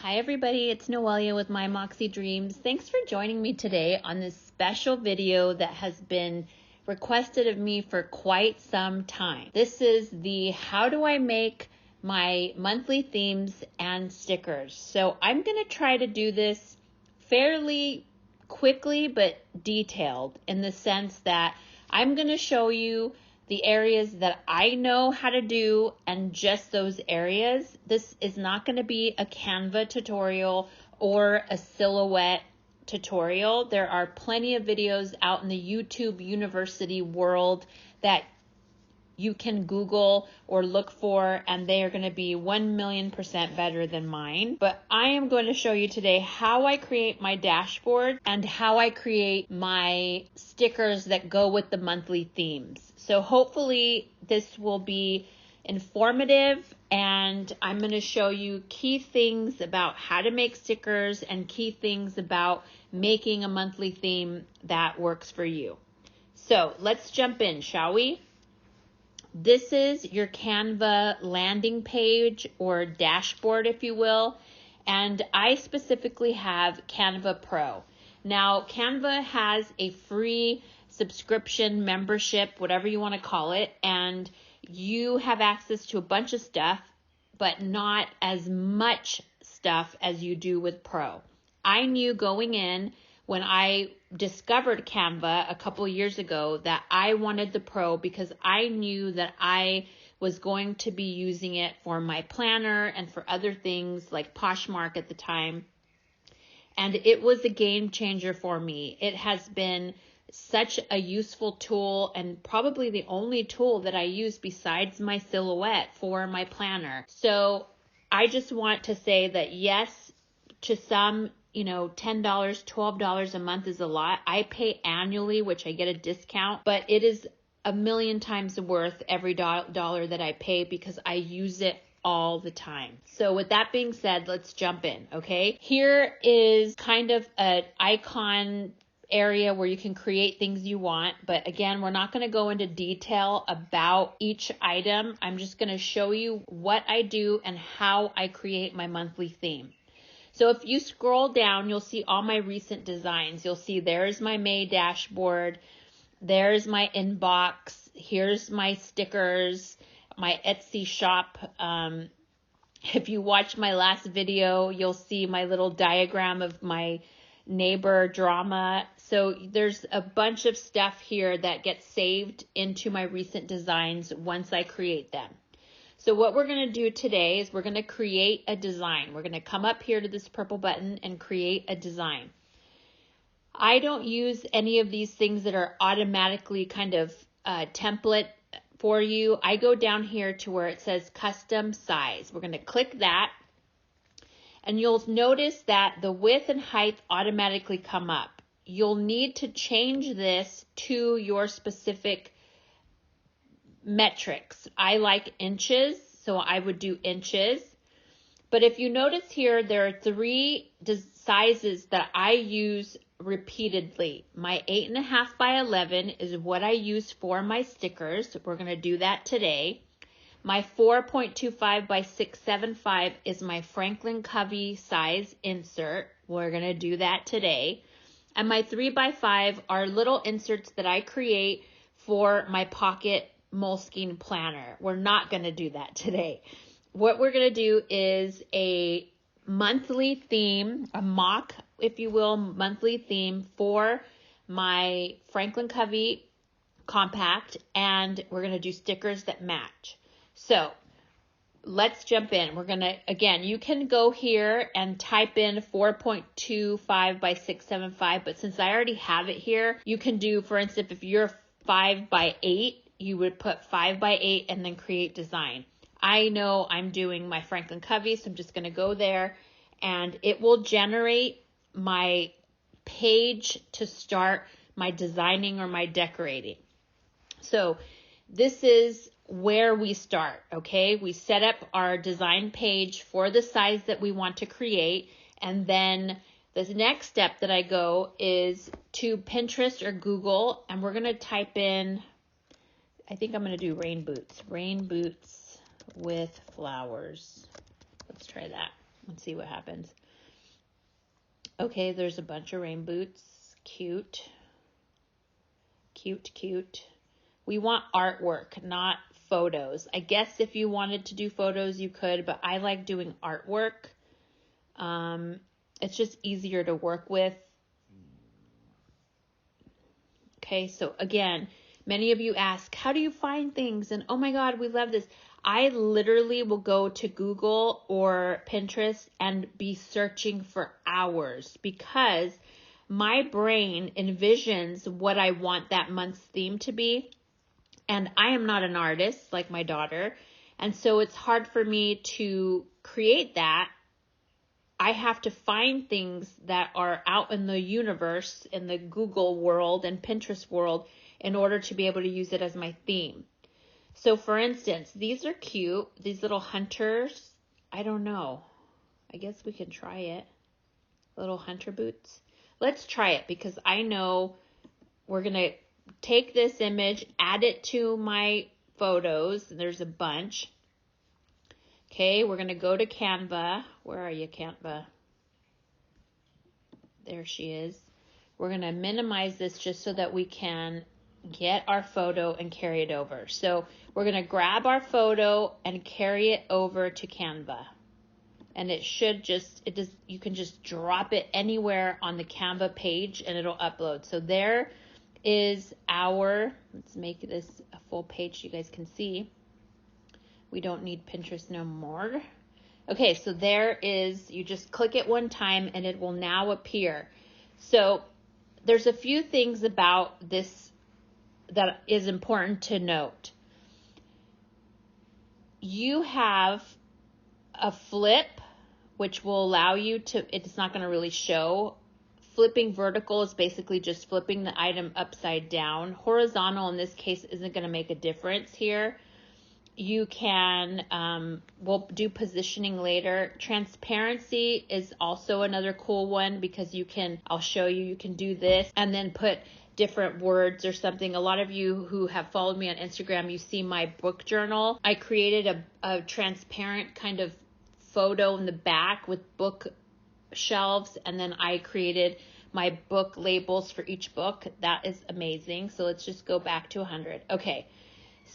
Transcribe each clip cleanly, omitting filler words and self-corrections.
Hi everybody, it's Noelia with My Moxie Dreams. Thanks for joining me today on this special video that has been requested of me for quite some time. This is the how do I make my monthly themes and stickers. So I'm going to try to do this fairly quickly but detailed in the sense that I'm going to show you the areas that I know how to do and just those areas. This is not going to be a Canva tutorial or a silhouette tutorial. There are plenty of videos out in the YouTube University world that you can Google or look for, and they are going to be 1,000,000% better than mine. But I am going to show you today how I create my dashboard and how I create my stickers that go with the monthly themes. So hopefully this will be informative, and I'm going to show you key things about how to make stickers and key things about making a monthly theme that works for you. So let's jump in, shall we? This is your Canva landing page or dashboard, if you will, and I specifically have Canva Pro. Now, Canva has a free subscription, membership, whatever you want to call it, and you have access to a bunch of stuff, but not as much stuff as you do with Pro. I knew going in when I discovered Canva a couple years ago that I wanted the Pro because I knew that I was going to be using it for my planner and for other things like Poshmark at the time. And it was a game changer for me. It has been such a useful tool and probably the only tool that I use besides my silhouette for my planner. So I just want to say that yes, to some, $10, $12 a month is a lot. I pay annually, which I get a discount, but it is a million times worth every dollar that I pay because I use it all the time. So with that being said, let's jump in, okay? Here is kind of an icon area where you can create things you want, but again, we're not going to go into detail about each item. I'm just going to show you what I do and how I create my monthly theme. So if you scroll down, you'll see all my recent designs. You'll see there's my May dashboard, there's my inbox, here's my stickers, my Etsy shop. If you watch my last video, you'll see my little diagram of my neighbor drama. So there's a bunch of stuff here that gets saved into my recent designs once I create them. So what we're going to do today is we're going to create a design. We're going to come up here to this purple button and create a design. I don't use any of these things that are automatically kind of template for you. I go down here to where it says custom size. We're going to click that, and you'll notice that the width and height automatically come up. You'll need to change this to your specific metrics. I like inches, so I would do inches. But if you notice here, there are three sizes that I use repeatedly. My 8.5 by 11 is what I use for my stickers. We're going to do that today. My 4.25 by 675 is my Franklin Covey size insert. We're going to do that today. And my 3 by 5 are little inserts that I create for my pocket Moleskine planner. We're not going to do that today. What we're going to do is a monthly theme, a mock, if you will, monthly theme for my Franklin Covey compact, and we're going to do stickers that match. So let's jump in. We're going to, again, you can go here and type in 4.25 by 675, but since I already have it here, you can do, for instance, if you're 5 by 8, you would put 5 by 8 and then create design. I know I'm doing my Franklin Covey, so I'm just going to go there, and it will generate my page to start my designing or my decorating. So this is where we start, okay? We set up our design page for the size that we want to create, and then the next step that I go is to Pinterest or Google, and we're going to type in, I think I'm going to do rain boots with flowers. Let's try that. Let's see what happens. Okay, there's a bunch of rain boots. Cute. Cute, cute. We want artwork, not photos. I guess if you wanted to do photos, you could, but I like doing artwork. It's just easier to work with. Okay, so again, many of you ask, how do you find things? And oh my God, we love this. I literally will go to Google or Pinterest and be searching for hours because my brain envisions what I want that month's theme to be. And I am not an artist like my daughter. And so it's hard for me to create that. I have to find things that are out in the universe, in the Google world and Pinterest world, in order to be able to use it as my theme. So for instance, these are cute. These little hunters. I don't know. I guess we can try it. Little hunter boots. Let's try it because I know we're going to take this image, add it to my photos. There's a bunch. Okay, we're going to go to Canva. Where are you, Canva? There she is. We're going to minimize this just so that we can get our photo and carry it over. So we're going to grab our photo and carry it over to Canva. And it should just, you can just drop it anywhere on the Canva page and it'll upload. So there is let's make this a full page so you guys can see. We don't need Pinterest no more. Okay, so there is, you just click it one time and it will now appear. So there's a few things about this that is important to note. You have a flip, which will allow you to, it's not going to really show. Flipping vertical is basically just flipping the item upside down. Horizontal in this case isn't going to make a difference here. You can, we'll do positioning later. Transparency is also another cool one because I'll show you, you can do this and then put different words or something. A lot of you who have followed me on Instagram, you see my book journal. I created a transparent kind of photo in the back with book shelves, and then I created my book labels for each book. That is amazing. So let's just go back to 100. Okay,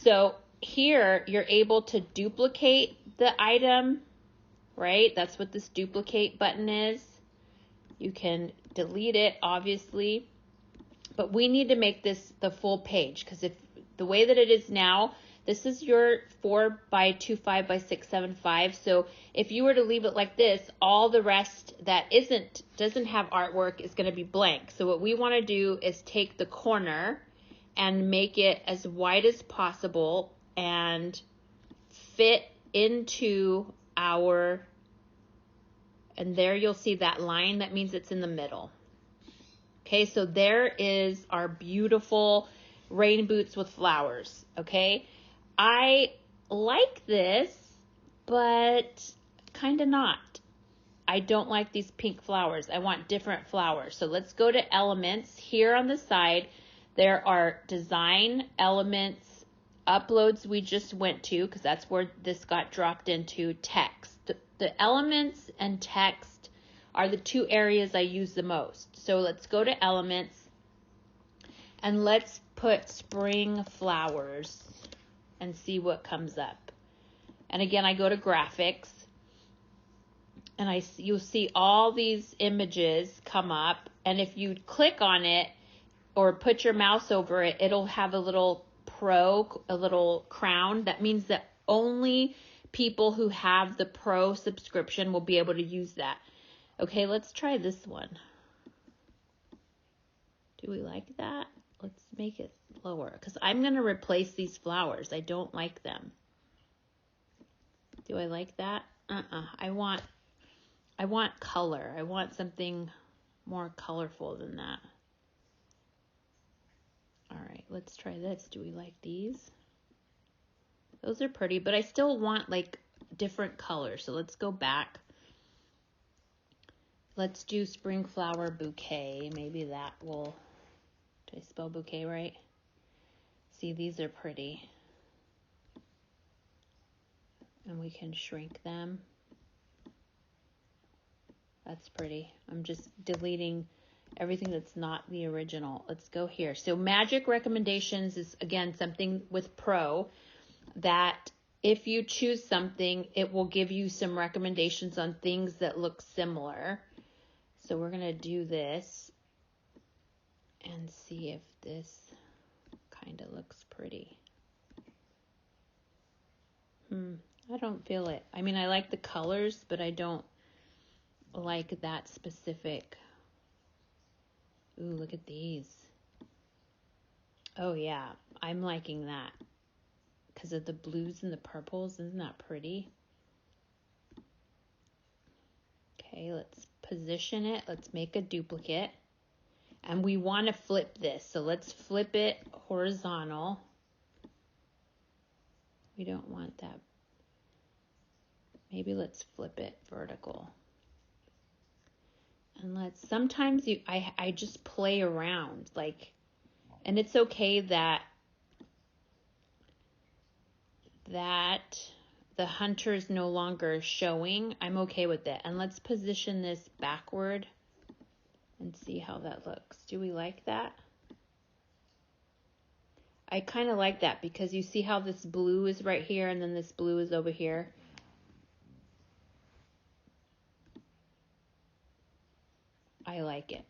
so here you're able to duplicate the item, right? That's what this duplicate button is. You can delete it, obviously, but we need to make this the full page because if the way that it is now, this is your 4x25 by 675. So if you were to leave it like this, all the rest that doesn't have artwork is going to be blank. So what we want to do is take the corner and make it as wide as possible and fit into and there you'll see that line. That means it's in the middle. Okay, so there is our beautiful rain boots with flowers. Okay, I like this, but kind of not. I don't like these pink flowers. I want different flowers. So let's go to elements. Here on the side, there are design elements, uploads we just went to because that's where this got dropped into, text. The elements and text are the two areas I use the most. So let's go to elements and let's put spring flowers and see what comes up. And again, I go to graphics and you'll see all these images come up. And if you click on it or put your mouse over it, it'll have a little crown. That means that only people who have the Pro subscription will be able to use that. Okay, let's try this one. Do we like that? Let's make it lower because I'm going to replace these flowers. I don't like them. Do I like that? I want color. I want something more colorful than that. All right, let's try this. Do we like these? Those are pretty, but I still want like different colors. So let's go back. Let's do spring flower bouquet. Maybe that will, did I spell bouquet right? See, these are pretty. And we can shrink them. That's pretty. I'm just deleting everything that's not the original. Let's go here. So magic recommendations is, again, something with Pro that if you choose something, it will give you some recommendations on things that look similar. So we're going to do this and see if this kind of looks pretty. I don't feel it. I mean, I like the colors, but I don't like that specific. Ooh, look at these. Oh yeah, I'm liking that because of the blues and the purples. Isn't that pretty? Okay, let's position it. Let's make a duplicate. And we want to flip this. So let's flip it horizontal. We don't want that. Maybe let's flip it vertical. And let's, sometimes I just play around, like, and it's okay that the hunter is no longer showing. I'm okay with it. And let's position this backward and see how that looks. Do we like that? I kind of like that because you see how this blue is right here and then this blue is over here. I like it.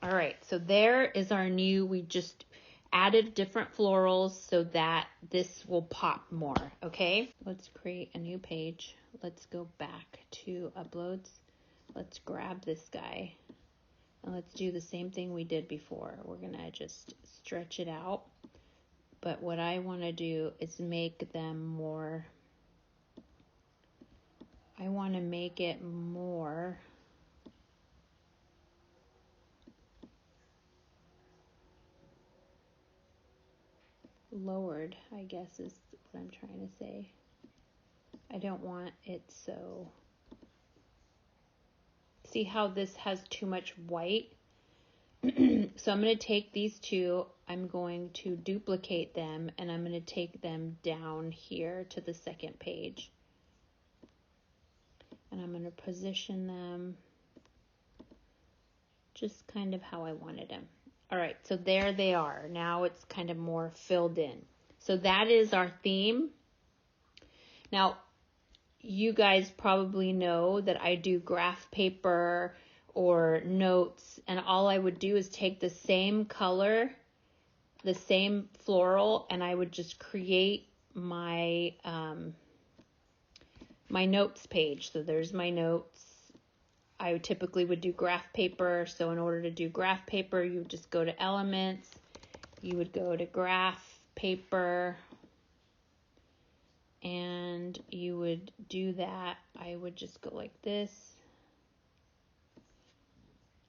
All right, so there is our new, we just added different florals so that this will pop more, okay? Let's create a new page. Let's go back to uploads. Let's grab this guy and let's do the same thing we did before. We're gonna just stretch it out. But what I wanna do is make them more, I wanna make it more lowered, I guess is what I'm trying to say. I don't want it so, see how this has too much white? So I'm going to take these two, I'm going to duplicate them, and I'm going to take them down here to the second page. And I'm going to position them just kind of how I wanted them. All right, so there they are. Now it's kind of more filled in. So that is our theme. Now, you guys probably know that I do graph paper or notes, and all I would do is take the same color, the same floral, and I would just create my my notes page. So there's my notes. I typically would do graph paper. So in order to do graph paper, you would just go to elements. You would go to graph paper, and you would do that. I would just go like this,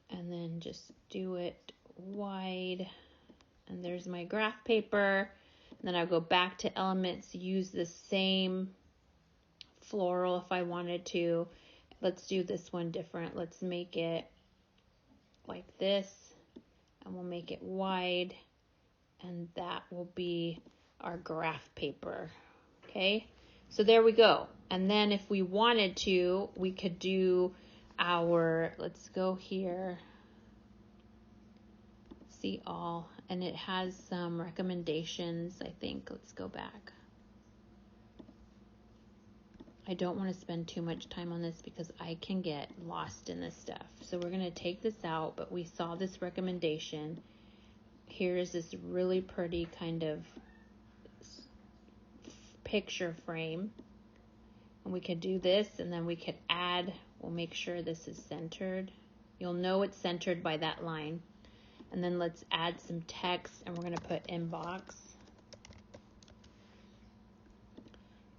and then just do it wide. And there's my graph paper. And then I'll go back to elements, use the same floral if I wanted to. Let's do this one different. Let's make it like this, and we'll make it wide, and that will be our graph paper. Okay, so there we go. And then if we wanted to, we could do our, let's go here, see all, and it has some recommendations, I think. Let's go back. I don't want to spend too much time on this because I can get lost in this stuff. So we're going to take this out, but we saw this recommendation. Here is this really pretty kind of picture frame. And we could do this, and then we could add, we'll make sure this is centered. You'll know it's centered by that line. And then let's add some text, and we're going to put inbox.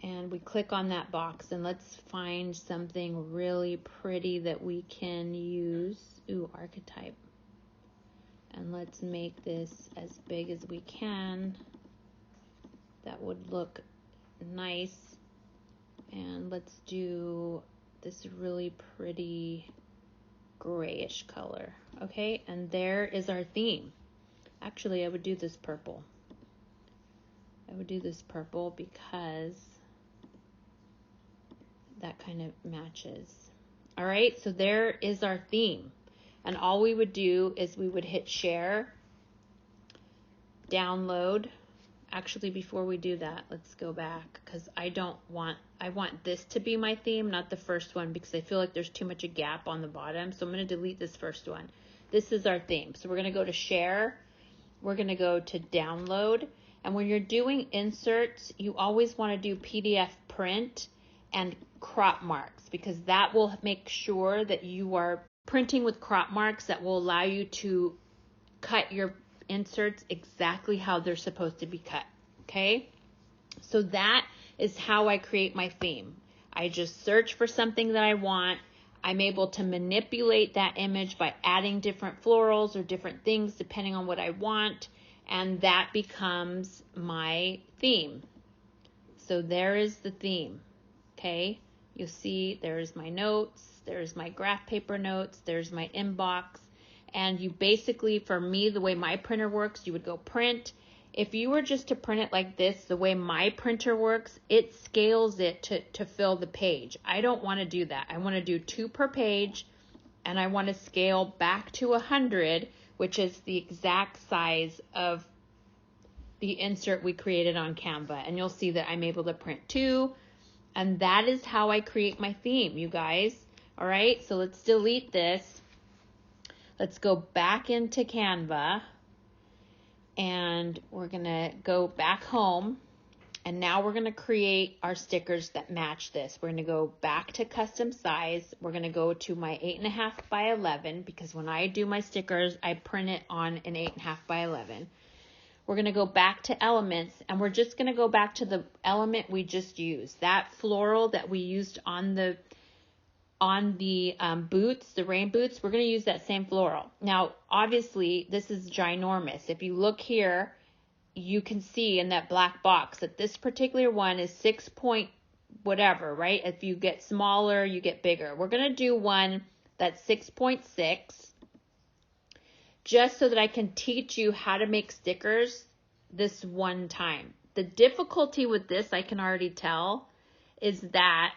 And we click on that box, and let's find something really pretty that we can use. Ooh, archetype. And let's make this as big as we can. That would look nice. And let's do this really pretty grayish color. Okay, and there is our theme. Actually, I would do this purple. I would do this purple because that kind of matches. All right, so there is our theme. And all we would do is we would hit share, download. Actually, before we do that, let's go back because I want this to be my theme, not the first one, because I feel like there's too much a gap on the bottom. So I'm going to delete this first one. This is our theme. So we're going to go to share. We're going to go to download. And when you're doing inserts, you always want to do PDF print and crop marks, because that will make sure that you are printing with crop marks that will allow you to cut your inserts exactly how they're supposed to be cut. Okay, so that is how I create my theme. I just search for something that I want. I'm able to manipulate that image by adding different florals or different things depending on what I want, and that becomes my theme. So there is the theme. Okay, you'll see there's my notes, there's my graph paper notes, there's my inbox. And you basically, for me, the way my printer works, you would go print. If you were just to print it like this, the way my printer works, it scales it to fill the page. I don't want to do that. I want to do 2 per page, and I want to scale back to 100, which is the exact size of the insert we created on Canva. And you'll see that I'm able to print 2, and that is how I create my theme, you guys. All right, so let's delete this. Let's go back into Canva, and we're going to go back home, and now we're going to create our stickers that match this. We're going to go back to custom size. We're going to go to my 8.5 by 11, because when I do my stickers, I print it on an 8.5 by 11. We're going to go back to elements, and we're just going to go back to the element we just used. That floral that we used on the boots, the rain boots, we're going to use that same floral. Now, obviously, this is ginormous. If you look here, you can see in that black box that this particular one is 6 point whatever, right? If you get smaller, you get bigger. We're going to do one that's 6.6, just so that I can teach you how to make stickers this one time. The difficulty with this, I can already tell, is that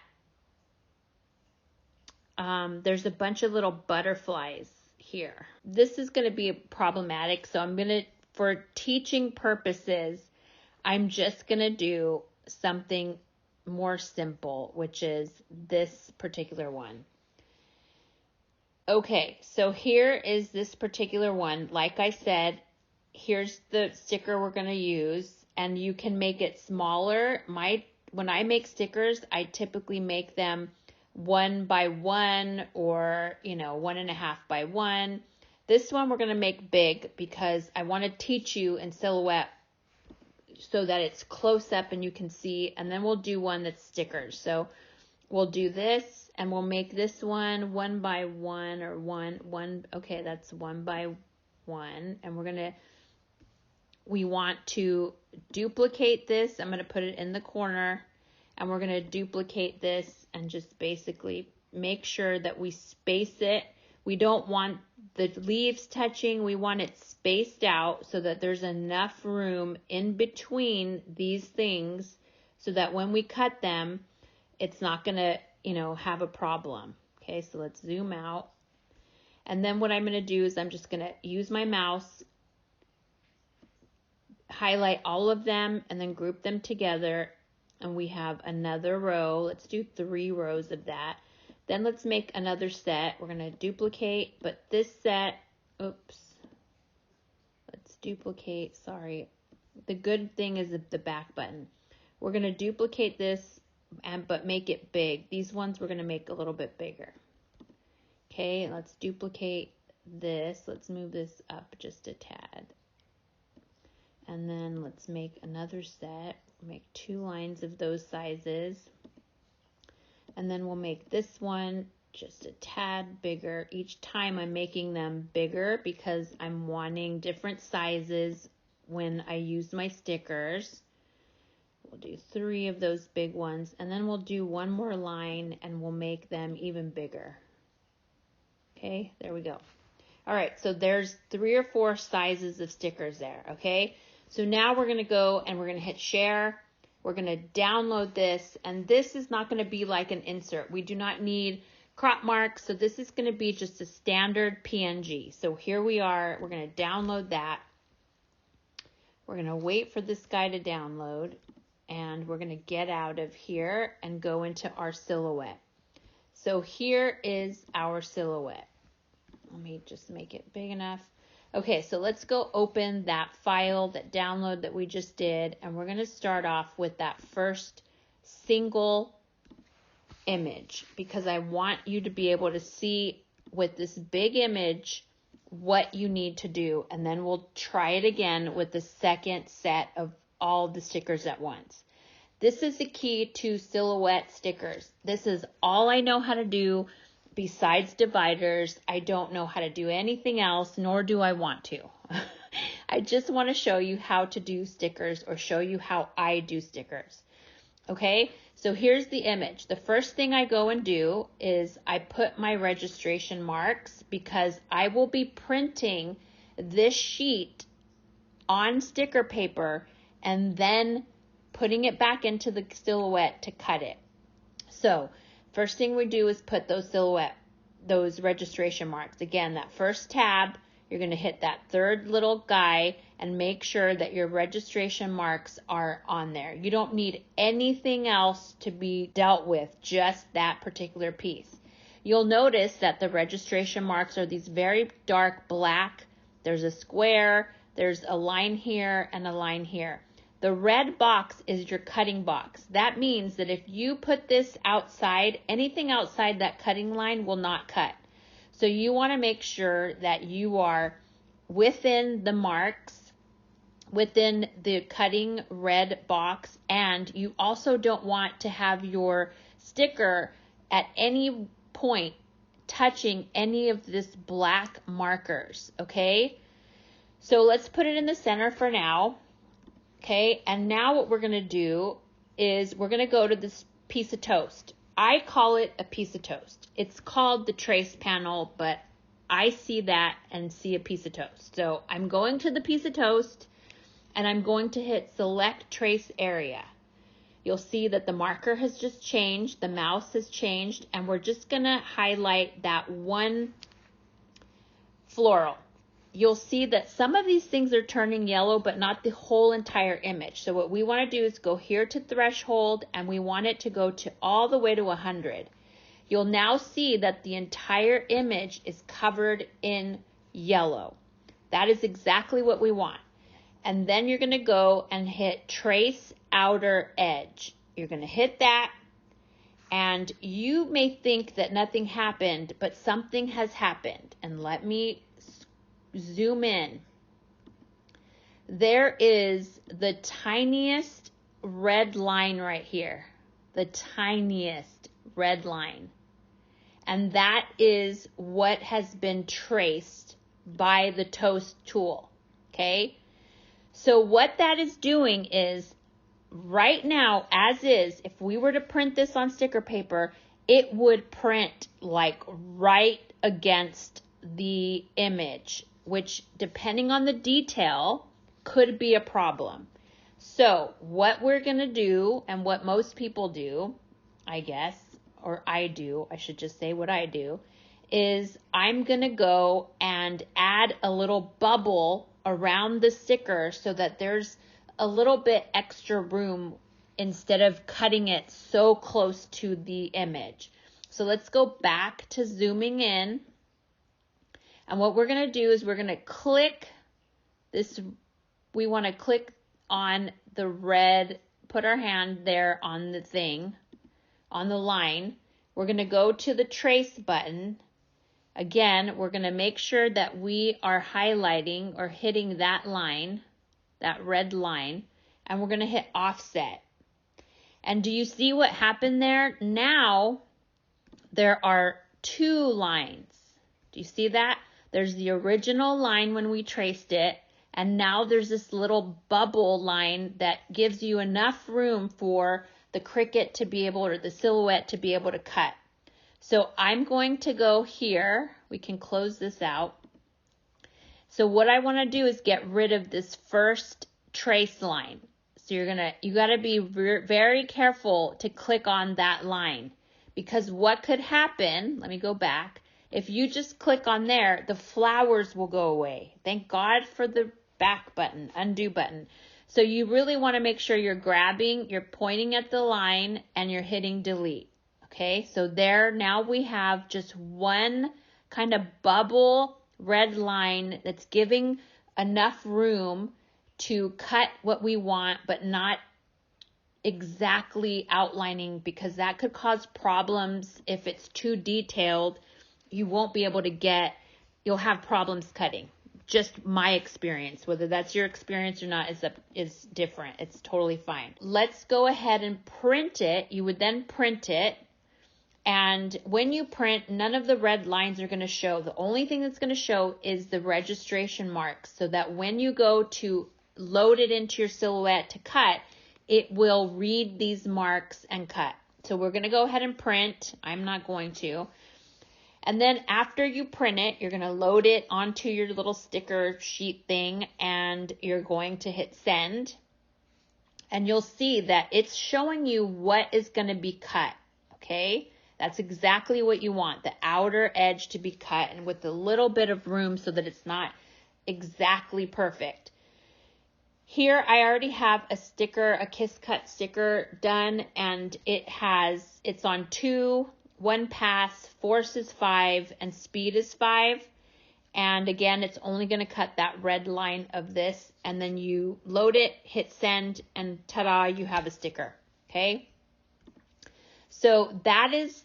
there's a bunch of little butterflies here. This is going to be problematic, so I'm going to, for teaching purposes, I'm just going to do something more simple, which is this particular one. Okay, so here is this particular one. Like I said, here's the sticker we're going to use, and you can make it smaller. When I make stickers, I typically make them 1 by 1 or 1.5 by 1. This one we're going to make big because I want to teach you in silhouette so that it's close up and you can see, and then we'll do one that's stickers. So we'll do this, and we'll make this one 1 by 1 or 1. Okay, that's 1 by 1, and we want to duplicate this. I'm going to put it in the corner, and we're going to duplicate this and just basically make sure that we space it. We don't want the leaves touching. We want it spaced out so that there's enough room in between these things so that when we cut them, it's not going to, have a problem. Okay, so let's zoom out. And then what I'm going to do is I'm just going to use my mouse, highlight all of them, and then group them together. And we have another row. Let's do 3 rows of that. Then let's make another set. We're going to duplicate, but this set, let's duplicate, sorry. The good thing is the back button. We're going to duplicate this, but make it big. These ones we're going to make a little bit bigger. Okay, let's duplicate this. Let's move this up just a tad. And then let's make another set. Make 2 lines of those sizes. And then we'll make this one just a tad bigger. Each time I'm making them bigger because I'm wanting different sizes when I use my stickers. We'll do 3 of those big ones, and then we'll do 1 more line and we'll make them even bigger. Okay, there we go. All right, so there's 3 or 4 sizes of stickers there, okay? So now we're going to go and we're going to hit share. We're going to download this, and this is not going to be like an insert. We do not need crop marks. So this is going to be just a standard PNG. So here we are. We're going to download that. We're going to wait for this guy to download, and we're going to get out of here and go into our silhouette. So here is our silhouette. Let me just make it big enough. Okay, so let's go open that file, that download that we just did, and we're going to start off with that first single image because I want you to be able to see with this big image what you need to do, and then we'll try it again with the second set of all the stickers at once. This is the key to silhouette stickers. This is all I know how to do besides dividers. I don't know how to do anything else, nor do I want to. I just want to show you how to do stickers or show you how I do stickers. Okay, so here's the image. The first thing I go and do is I put my registration marks because I will be printing this sheet on sticker paper and then putting it back into the silhouette to cut it. So first thing we do is put those registration marks. Again, that first tab, you're going to hit that third little guy and make sure that your registration marks are on there. You don't need anything else to be dealt with, just that particular piece. You'll notice that the registration marks are these very dark black. There's a square, there's a line here and a line here. The red box is your cutting box. That means that if you put this outside, anything outside that cutting line will not cut. So you want to make sure that you are within the marks, within the cutting red box, and you also don't want to have your sticker at any point touching any of this black markers, okay? So let's put it in the center for now. Okay, and now what we're going to do is we're going to go to this piece of toast. I call it a piece of toast. It's called the trace panel, but I see that and see a piece of toast. So I'm going to the piece of toast and I'm going to hit select trace area. You'll see that the marker has just changed, the mouse has changed, and we're just going to highlight that one floral. You'll see that some of these things are turning yellow, but not the whole entire image. So what we want to do is go here to threshold, and we want it to go to all the way to 100. You'll now see that the entire image is covered in yellow. That is exactly what we want. And then you're going to go and hit trace outer edge. You're going to hit that, and you may think that nothing happened, but something has happened. And let me zoom in. There is the tiniest red line right here. The tiniest red line. And that is what has been traced by the toast tool. Okay? So what that is doing is right now, as is, if we were to print this on sticker paper, it would print like right against the image, which depending on the detail could be a problem. So what we're going to do, and what most people do, I guess, or I do, I should just say what I do, is I'm going to go and add a little bubble around the sticker so that there's a little bit extra room instead of cutting it so close to the image. So let's go back to zooming in. And what we're going to do is we're going to click this. We want to click on the red, put our hand there on the thing, on the line. We're going to go to the trace button. Again, we're going to make sure that we are highlighting or hitting that line, that red line, and we're going to hit offset. And do you see what happened there? Now there are two lines. Do you see that? There's the original line when we traced it, and now there's this little bubble line that gives you enough room for the Cricut to be able, or the silhouette to be able to cut. So I'm going to go here. We can close this out. So what I want to do is get rid of this first trace line. So you got to be very careful to click on that line, Because what could happen, let me go back, if you just click on there, the flowers will go away. Thank God for the back button, undo button. So you really want to make sure you're pointing at the line and you're hitting delete. Okay, so there now we have just one kind of bubble red line that's giving enough room to cut what we want, but not exactly outlining, because that could cause problems. If it's too detailed, you won't be able to you'll have problems cutting. Just my experience, whether that's your experience or not is different. It's totally fine. Let's go ahead and print it. You would then print it. And when you print, none of the red lines are going to show. The only thing that's going to show is the registration marks, so that when you go to load it into your silhouette to cut, it will read these marks and cut. So we're going to go ahead and print. I'm not going to. And then after you print it, you're going to load it onto your little sticker sheet thing, and you're going to hit send. And you'll see that it's showing you what is going to be cut. Okay? That's exactly what you want, the outer edge to be cut, and with a little bit of room so that it's not exactly perfect. Here I already have a sticker, a Kiss Cut sticker done, and it's on 2, 1 pass, force is 5, and speed is 5. And again, it's only going to cut that red line of this, and then you load it, hit send, and ta-da, you have a sticker. Okay? So that is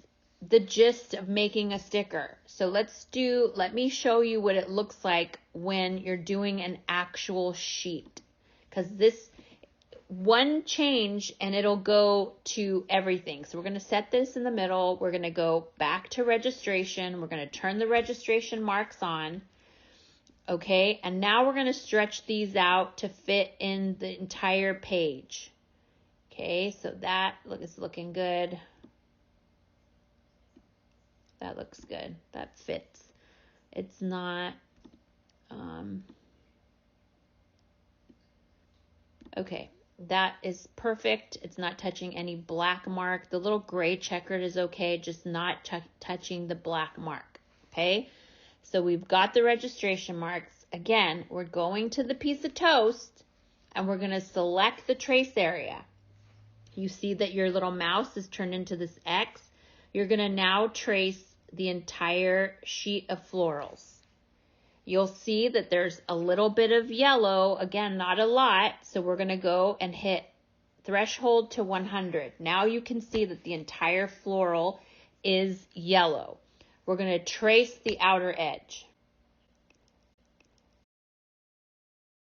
the gist of making a sticker. So let me show you what it looks like when you're doing an actual sheet. Because this one change and it'll go to everything. So we're going to set this in the middle. We're going to go back to registration. We're going to turn the registration marks on. Okay, and now we're going to stretch these out to fit in the entire page. Okay, so that is looking good. That looks good. That fits. It's not, okay, that is perfect. It's not touching any black mark. The little gray checkered is okay, just not touching the black mark. Okay, so we've got the registration marks. Again, we're going to the piece of toast and we're going to select the trace area. You see that your little mouse is turned into this X. You're going to now trace the entire sheet of florals. You'll see that there's a little bit of yellow, again, not a lot, so we're going to go and hit threshold to 100. Now you can see that the entire floral is yellow. We're going to trace the outer edge.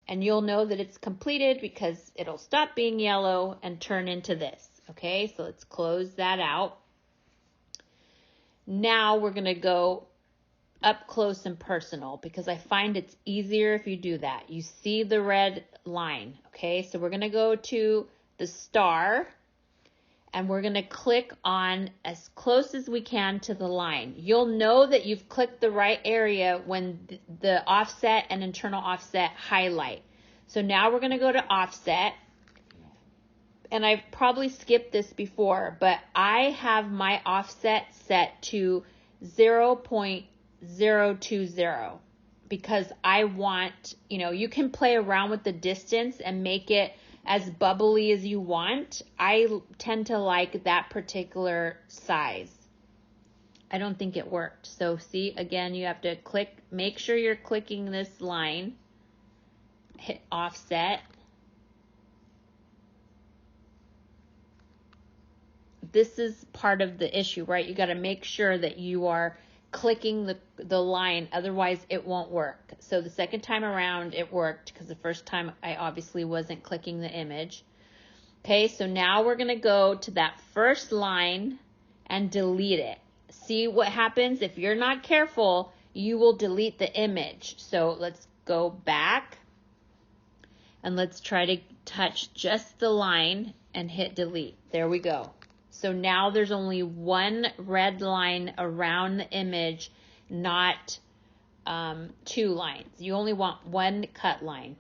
And you'll know that it's completed because it'll stop being yellow and turn into this. Okay, so let's close that out. Now we're going to go up close and personal because I find it's easier if you do that. You see the red line. Okay, so we're going to go to the star and we're going to click on as close as we can to the line. You'll know that you've clicked the right area when the offset and internal offset highlight. So now we're going to go to offset. And I've probably skipped this before, but I have my offset set to 0.020 because I want, you can play around with the distance and make it as bubbly as you want. I tend to like that particular size. I don't think it worked. So see, again, you have to make sure you're clicking this line, hit offset. This is part of the issue, right? You got to make sure that you are clicking the line, otherwise it won't work. So the second time around it worked because the first time I obviously wasn't clicking the image. Okay, so now we're going to go to that first line and delete it. See what happens? If you're not careful, you will delete the image. So let's go back and let's try to touch just the line and hit delete. There we go. So now there's only one red line around the image, not 2 lines. You only want one cut line.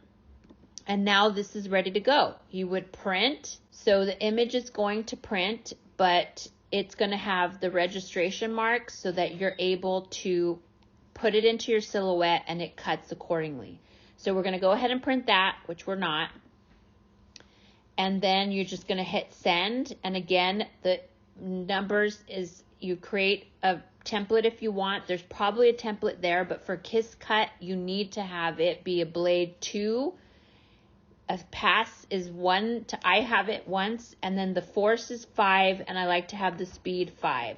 And now this is ready to go. You would print. So the image is going to print, but it's going to have the registration marks so that you're able to put it into your silhouette and it cuts accordingly. So we're going to go ahead and print that, which we're not. And then you're just going to hit send. And again, the numbers is you create a template if you want. There's probably a template there, but for Kiss Cut, you need to have it be a blade 2. A pass is 1. I have it once, and then the force is 5, and I like to have the speed 5.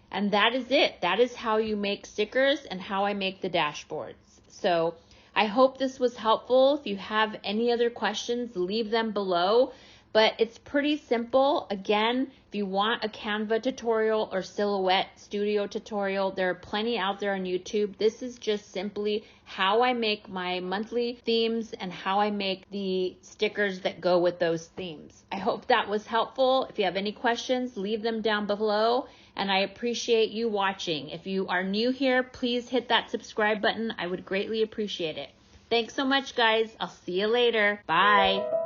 And that is it. That is how you make stickers and how I make the dashboards. So I hope this was helpful. If you have any other questions, leave them below. But it's pretty simple. Again, if you want a Canva tutorial or Silhouette Studio tutorial, there are plenty out there on YouTube. This is just simply how I make my monthly themes and how I make the stickers that go with those themes. I hope that was helpful. If you have any questions, leave them down below. And I appreciate you watching. If you are new here, please hit that subscribe button. I would greatly appreciate it. Thanks so much, guys. I'll see you later. Bye.